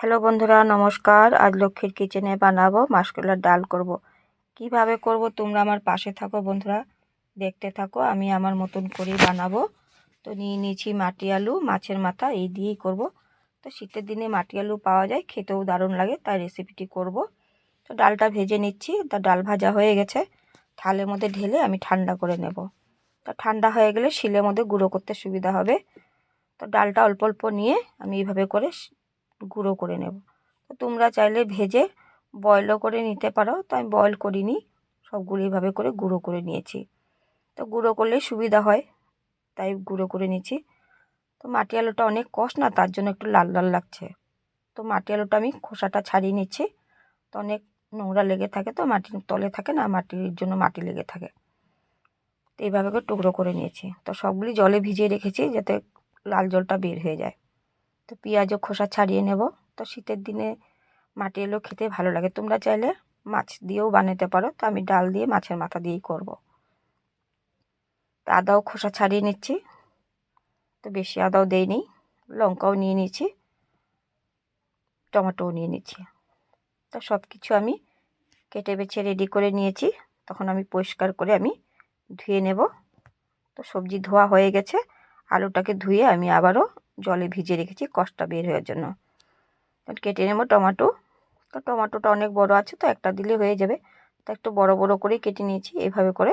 Hello বন্ধুরা, নমস্কার। আজ লক্ষ্মীর কিচেনে বানাবো মাসকলাইয়ের ডাল করব। কিভাবে করব তোমরা আমার পাশে থাকো বন্ধুরা, দেখতে থাকো। আমি আমার মতন করেই বানাবো। তো নিয়ে নিয়েছি মাটি আলু, মাছের মাথা, এই দিয়েই করব। তো শীতের দিনে মাটি আলু পাওয়া যায়, খেতেও দারুণ লাগে, তাই রেসিপিটি করব। তো ডালটা ভেজে নিচ্ছি। তা ডাল ভাজা হয়ে গেছে, থালের মধ্যে ঢেলে আমি ঠান্ডা করে নেব। তা ঠান্ডা হয়ে গেলে শিলের মধ্যে গুঁড়ো করতে সুবিধা হবে। তো ডালটা অল্প অল্প নিয়ে আমি এইভাবে করে গুঁড়ো করে নেব। তো তোমরা চাইলে ভেজে বয়েলও করে নিতে পারো, তো আমি বয়েল করিনি, সবগুলো এইভাবে করে গুঁড়ো করে নিয়েছি। তো গুঁড়ো করলে সুবিধা হয়, তাই গুঁড়ো করে নিয়েছি। তো মাটি আলুটা অনেক কষ না, তার জন্য একটু লাল লাল লাগছে। তো মাটি আলুটা আমি খোসাটা ছাড়িয়ে নিচ্ছি। তো অনেক নোংরা লেগে থাকে, তো মাটির তলে থাকে না, মাটির জন্য মাটি লেগে থাকে। তো এইভাবে করে টুকরো করে নিয়েছি। তো সবগুলি জলে ভিজিয়ে রেখেছি যাতে লাল জলটা বের হয়ে যায়। তো পেঁয়াজও খোসা ছাড়িয়ে নেব। তো শীতের দিনে মাটি আলু খেতে ভালো লাগে। তোমরা চাইলে মাছ দিয়েও বানাতে পারো, তো আমি ডাল দিয়ে মাছের মাথা দিয়েই করব। তো আদাও খোসা ছাড়িয়ে নিচ্ছি। তো বেশি আদাও দেইনি, লঙ্কাও নিয়ে নিচ্ছি, টমেটোও নিয়ে নিচ্ছি। তো সব কিছু আমি কেটে বেছে রেডি করে নিয়েছি। তখন আমি পরিষ্কার করে আমি ধুয়ে নেব। তো সবজি ধোয়া হয়ে গেছে, আলুটাকে ধুয়ে আমি আবারও জলে ভিজিয়ে রেখেছি কষটা বের হওয়ার জন্য। কেটে নেব টমেটো। তো টমেটোটা অনেক বড় আছে, তো একটা দিলে হয়ে যাবে, তো একটু বড় বড় করে কেটে নিয়েছি এভাবে করে।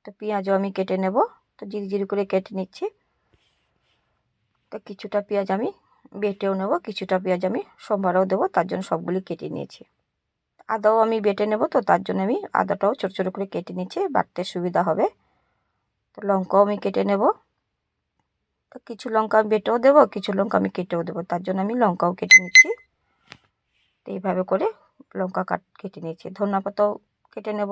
তো পেঁয়াজও আমি কেটে নেব। তো জিরি করে কেটে নিচ্ছি। তো কিছুটা পেঁয়াজ আমি বেটেও নেব, কিছুটা পেঁয়াজ আমি সোমবারও দেবো, তার জন্য সবগুলি কেটে নিয়েছি। আদাও আমি বেটে নেব, তো তার জন্য আমি আদাটাও ছোটো ছোটো করে কেটে নিচ্ছি, বাটতে সুবিধা হবে। তো লঙ্কাও আমি কেটে নেব। তো কিছু লঙ্কা আমি বেটেও দেবো, কিছু লঙ্কা আমি কেটেও দেবো, তার জন্য আমি লঙ্কাও কেটে নিচ্ছি। তো এইভাবে করে লঙ্কা কেটে নিয়েছি। ধনিয়া পাতাও কেটে নেব,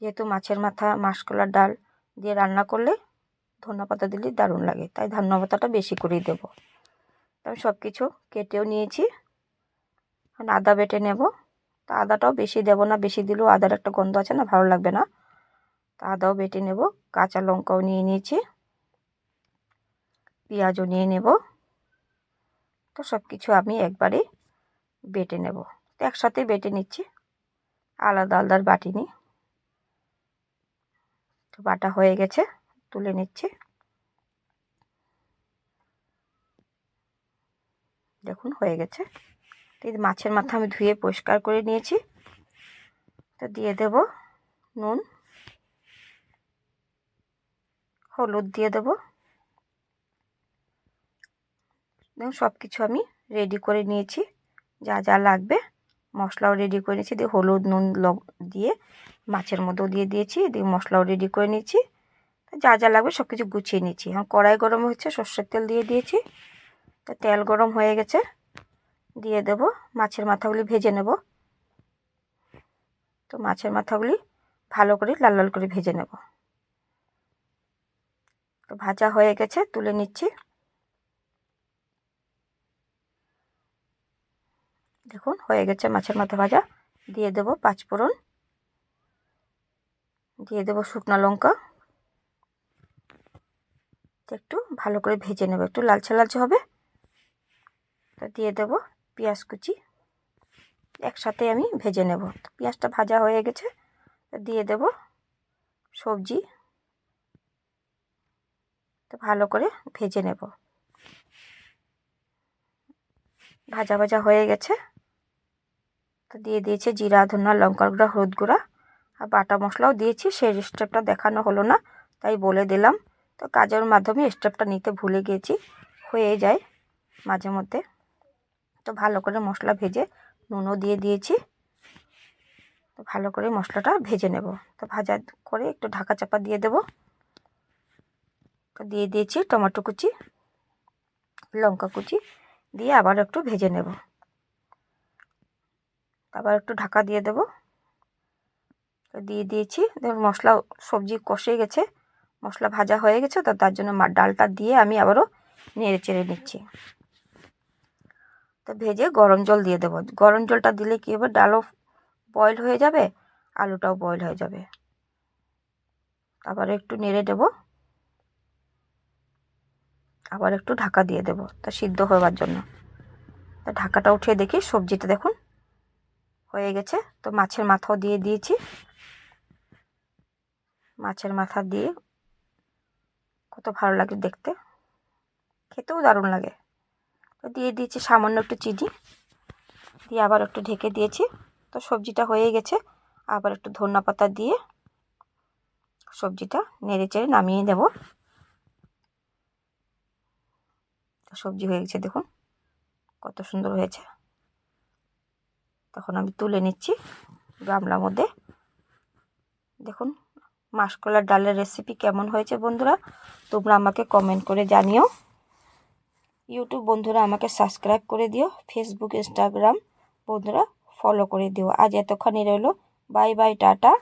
যেহেতু মাছের মাথা মাসকলাইয়ের ডাল দিয়ে রান্না করলে ধনিয়া পাতা দিলে দারুণ লাগে, তাই ধনিয়া পাতাটা বেশি করেই দেবো। তো আমি সব কিছু কেটেও নিয়েছি। এখন আদা বেটে নেব। তো আদাটাও বেশি দেবো না, বেশি দিলেও আদার একটা গন্ধ আছে না, ভালো লাগবে না। তো আদাও বেটে নেব। কাঁচা লঙ্কাও নিয়ে নিয়েছি, পেঁয়াজও নিয়ে নেব। তো সব কিছু আমি একবারে বেটে নেব। তো একসাথে বেটে নিচ্ছি, আলাদা আলাদা বাটিনি। তো বাটা হয়ে গেছে, তুলে নিচ্ছি। দেখুন হয়ে গেছে। তো এই মাছের মাথা আমি ধুয়ে পরিষ্কার করে নিয়েছি। তো দিয়ে দেব নুন, হলুদ দিয়ে দেবো। দেখুন সব কিছু আমি রেডি করে নিয়েছি, যা যা লাগবে মশলাও রেডি করে নিয়েছি। দিয়ে হলুদ নুন দিয়ে মাছের মধ্যেও দিয়ে দিয়েছি, দিয়ে মশলাও রেডি করে নিয়েছি। যা যা লাগবে সব কিছু গুছিয়ে নিয়েছি। এখন কড়াই গরম হচ্ছে, সর্ষের তেল দিয়ে দিয়েছি। তো তেল গরম হয়ে গেছে, দিয়ে দেব মাছের মাথাগুলি ভেজে নেব। তো মাছের মাথাগুলি ভালো করে লাল লাল করে ভেজে নেব। তো ভাজা হয়ে গেছে, তুলে নিচ্ছি। দেখুন হয়ে গেছে মাছের মাথা ভাজা। দিয়ে দেব পাঁচফোড়ন, দিয়ে দেব শুকনো লঙ্কা। একটু ভালো করে ভেজে নেব, একটু লালচে লালচে হবে। তো দিয়ে দেব পেঁয়াজ কুচি, একসাথে আমি ভেজে নেব। তো পেঁয়াজটা ভাজা হয়ে গেছে, দিয়ে দেব সবজি। তো ভালো করে ভেজে নেব। ভাজা ভাজা হয়ে গেছে। তো দিয়ে দিয়েছি জিরা ধনিয়া লঙ্কার গুঁড়া হলুদ গুঁড়া আর বাটা মশলাও দিয়েছি। সেই স্টেপটা দেখানো হলো না, তাই বলে দিলাম। তো কাজের মাধ্যমে স্টেপটা নিতে ভুলে গিয়েছি, হয়ে যায় মাঝে মধ্যে। তো ভালো করে মশলা ভেজে নুনও দিয়ে দিয়েছি। তো ভালো করে মশলাটা ভেজে নেব। তো ভাজা করে একটু ঢাকা চাপা দিয়ে দেব। তো দিয়ে দিয়েছি টমেটো কুচি, লঙ্কা কুচি দিয়ে আবার একটু ভেজে নেব। আবার একটু ঢাকা দিয়ে দেব। তো দিয়ে দিয়েছি। দেখুন মশলা সবজি কষে গেছে, মশলা ভাজা হয়ে গেছে। তো তার জন্য ডালটা দিয়ে আমি আবারও নেড়ে চেড়ে নিচ্ছি। তো ভেজে গরম জল দিয়ে দেবো। গরম জলটা দিলে কী হবে, ডালও বয়েল হয়ে যাবে, আলুটাও বয়েল হয়ে যাবে। আবার একটু নেড়ে দেব, আবার একটু ঢাকা দিয়ে দেব তা সিদ্ধ হওয়ার জন্য। তো ঢাকাটা উঠিয়ে দেখি সবজিটা দেখুন হয়ে গেছে। তো মাছের মাথাও দিয়ে দিয়েছি, মাছের মাথা দিয়ে কত ভালো লাগে দেখতে, খেতেও দারুণ লাগে। তো দিয়ে দিয়েছি সামান্য একটু চিনি, দিয়ে আবার একটু ঢেকে দিয়েছি। তো সবজিটা হয়ে গেছে। আবার একটু ধনেপাতা দিয়ে সবজিটা নেড়ে চেড়ে নামিয়ে দেব। সবজি হয়ে গেছে দেখুন কত সুন্দর হয়েছে। তখন আমি তুলে নিচ্ছি গামলার মধ্যে। দেখুন মাসকলার ডালের রেসিপি কেমন হয়েছে বন্ধুরা, তোমরা আমাকে কমেন্ট করে জানিও। ইউটিউব বন্ধুরা আমাকে সাবস্ক্রাইব করে দিও, ফেসবুক ইনস্টাগ্রাম বন্ধুরা ফলো করে দিও। আজ এতক্ষণই রইল, বাই বাই, টাটা।